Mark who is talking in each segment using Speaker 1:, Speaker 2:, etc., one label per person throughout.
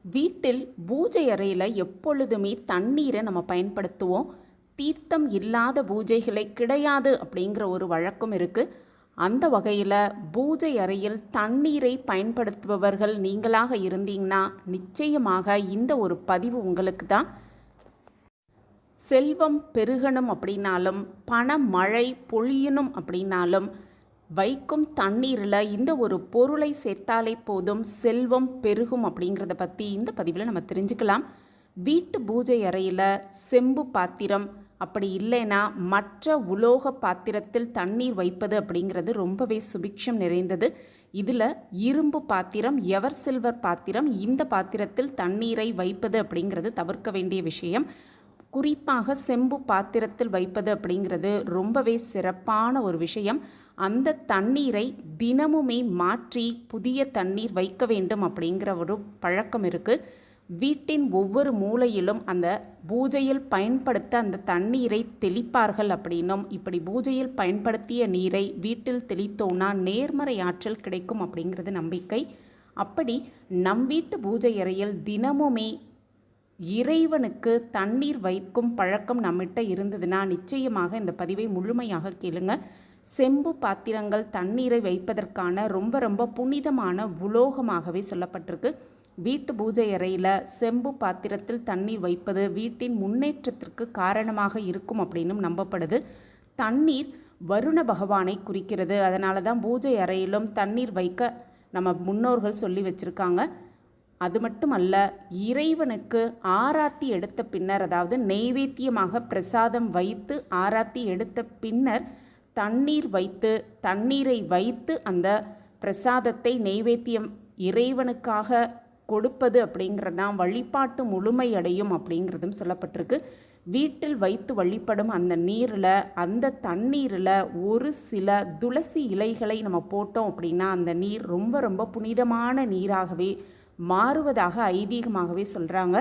Speaker 1: வீட்டில் பூஜை அறையில் எப்பொழுதுமே தண்ணீரை நம்ம பயன்படுத்துவோம். தீர்த்தம் இல்லாத பூஜைகளே கிடையாது அப்படிங்கிற ஒரு வழக்கம் இருக்குது. அந்த வகையில் பூஜை அறையில் தண்ணீரை பயன்படுத்துபவர்கள் நீங்களாக இருந்தீங்கன்னா நிச்சயமாக இந்த ஒரு பதிவு உங்களுக்கு தான். செல்வம் பெருகணும் அப்படின்னாலும் பண மழை பொழியணும் அப்படின்னாலும் வைக்கும் தண்ணீரில் இந்த ஒரு பொருளை சேர்த்தாலே போதும் செல்வம் பெருகும் அப்படிங்கிறத பற்றி இந்த பதிவில் நம்ம தெரிஞ்சுக்கலாம். வீட்டு பூஜை அறையில் செம்பு பாத்திரம் அப்படி இல்லைன்னா மற்ற உலோக பாத்திரத்தில் தண்ணீர் வைப்பது அப்படிங்கிறது ரொம்பவே சுபிக்ஷம் நிறைந்தது. இதில் இரும்பு பாத்திரம், எவர் சில்வர் பாத்திரம், இந்த பாத்திரத்தில் தண்ணீரை வைப்பது அப்படிங்கிறது தவிர்க்க வேண்டிய விஷயம். குறிப்பாக செம்பு பாத்திரத்தில் வைப்பது அப்படிங்கிறது ரொம்பவே சிறப்பான ஒரு விஷயம். அந்த தண்ணீரை தினமுமே மாற்றி புதிய தண்ணீர் வைக்க வேண்டும் அப்படிங்கிற ஒரு பழக்கம் இருக்குது. வீட்டின் ஒவ்வொரு மூலையிலும் அந்த பூஜையில் பயன்படுத்த அந்த தண்ணீரை தெளிப்பார்கள் அப்படின்னும், இப்படி பூஜையில் பயன்படுத்திய நீரை வீட்டில் தெளித்தோன்னா நேர்மறை ஆற்றல் கிடைக்கும் அப்படிங்கிறது நம்பிக்கை. அப்படி நம் வீட்டு பூஜை அறையில் தினமுமே இறைவனுக்கு தண்ணீர் வைக்கும் பழக்கம் நம்மகிட்ட இருந்ததுன்னா நிச்சயமாக இந்த பதிவை முழுமையாக கேளுங்க. செம்பு பாத்திரங்கள் தண்ணீரை வைப்பதற்கான ரொம்ப ரொம்ப புனிதமான உலோகமாகவே சொல்லப்பட்டிருக்கு. வீட்டு பூஜை அறையில் செம்பு பாத்திரத்தில் தண்ணீர் வைப்பது வீட்டின் முன்னேற்றத்திற்கு காரணமாக இருக்கும் அப்படின்னும் நம்பப்படுது. தண்ணீர் வருண பகவானை குறிக்கிறது. அதனால தான் பூஜை அறையிலும் தண்ணீர் வைக்க நம்ம முன்னோர்கள் சொல்லி வச்சுருக்காங்க. அது மட்டுமல்ல, இறைவனுக்கு ஆராத்தி எடுத்த பின்னர், அதாவது நெய்வேத்தியமாக பிரசாதம் வைத்து ஆராத்தி எடுத்த பின்னர் தண்ணீரை வைத்து அந்த பிரசாதத்தை நெய்வேத்தியம் இறைவனுக்காக கொடுப்பது அப்படிங்கிறது தான் வழிபாட்டு முழுமையடையும் அப்படிங்கிறதும் சொல்லப்பட்டிருக்கு. வீட்டில் வைத்து வழிபடும் அந்த நீரில், அந்த தண்ணீரில் ஒரு சில துளசி இலைகளை நம்ம போட்டோம் அப்படின்னா அந்த நீர் ரொம்ப ரொம்ப புனிதமான நீராகவே மாறுவதாக ஐதீகமாகவே சொல்கிறாங்க.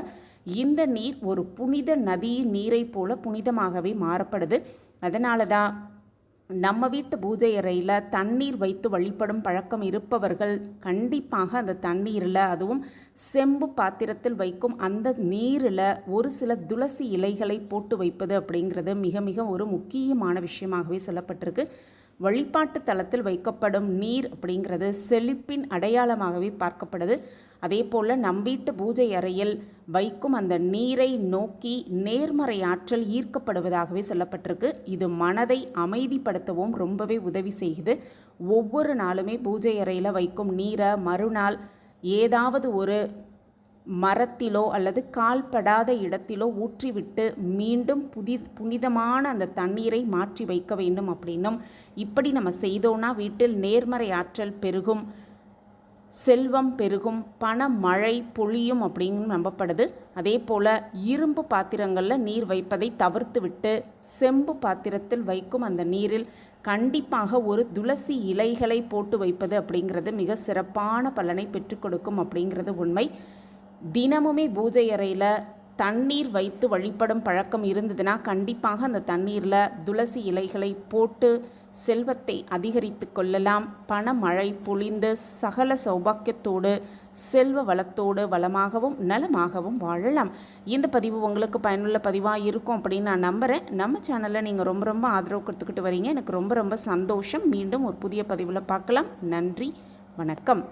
Speaker 1: இந்த நீர் ஒரு புனித நதியின் நீரை போல புனிதமாகவே மாறப்படுது. அதனால தான் நம்ம வீட்டு பூஜை அறையில் தண்ணீர் வைத்து வழிபடும் பழக்கம் இருப்பவர்கள் கண்டிப்பாக அந்த தண்ணீரில், அதுவும் செம்பு பாத்திரத்தில் வைக்கும் அந்த நீரில் ஒரு சில துளசி இலைகளை போட்டு வைப்பது அப்படிங்கிறது மிக மிக ஒரு முக்கியமான விஷயமாகவே சொல்லப்பட்டிருக்கு. வழிபாட்டு தலத்தில் வைக்கப்படும் நீர் அப்படிங்கிறது செழிப்பின் அடையாளமாகவே பார்க்கப்படுது. அதே போல் நம் வீட்டு பூஜை அறையில் வைக்கும் அந்த நீரை நோக்கி நேர்மறை ஆற்றல் ஈர்க்கப்படுவதாகவே சொல்லப்பட்டிருக்கு. இது மனதை அமைதிப்படுத்தவும் ரொம்பவே உதவி செய்யுது. ஒவ்வொரு நாளுமே பூஜை அறையில் வைக்கும் நீரை மறுநாள் ஏதாவது ஒரு மரத்திலோ அல்லது கால்படாத இடத்திலோ ஊற்றிவிட்டு மீண்டும் புனிதமான அந்த தண்ணீரை மாற்றி வைக்க வேண்டும் அப்படின்னும், இப்படி நம்ம செய்தோன்னா வீட்டில் நேர்மறை ஆற்றல் பெருகும், செல்வம் பெருகும், பண மழை பொழியும் அப்படின்னு நம்பப்படுது. அதே போல் இரும்பு பாத்திரங்களில் நீர் வைப்பதை தவிர்த்து விட்டு செம்பு பாத்திரத்தில் வைக்கும் அந்த நீரில் கண்டிப்பாக ஒரு துளசி இலைகளை போட்டு வைப்பது அப்படிங்கிறது மிக சிறப்பான பலனை பெற்றுக் கொடுக்கும் அப்படிங்கிறது உண்மை. தினமுமே பூஜை அறையில் தண்ணீர் வைத்து வழிபடும் பழக்கம் இருந்ததுன்னா கண்டிப்பாக அந்த தண்ணீரில் துளசி இலைகளை போட்டு செல்வத்தை அதிகரித்து கொள்ளலாம். பண மழை பொழிந்து சகல சௌபாக்கியத்தோடு செல்வ வளத்தோடு வளமாகவும் நலமாகவும் வாழலாம். இந்த பதிவு உங்களுக்கு பயனுள்ள பதிவாக இருக்கும் அப்படின்னு நான் நம்புகிறேன். நம்ம சேனலில் நீங்கள் ரொம்ப ரொம்ப ஆதரவு கொடுத்துக்கிட்டு வரீங்க. எனக்கு ரொம்ப ரொம்ப சந்தோஷம். மீண்டும் ஒரு புதிய பதிவில் பார்க்கலாம். நன்றி, வணக்கம்.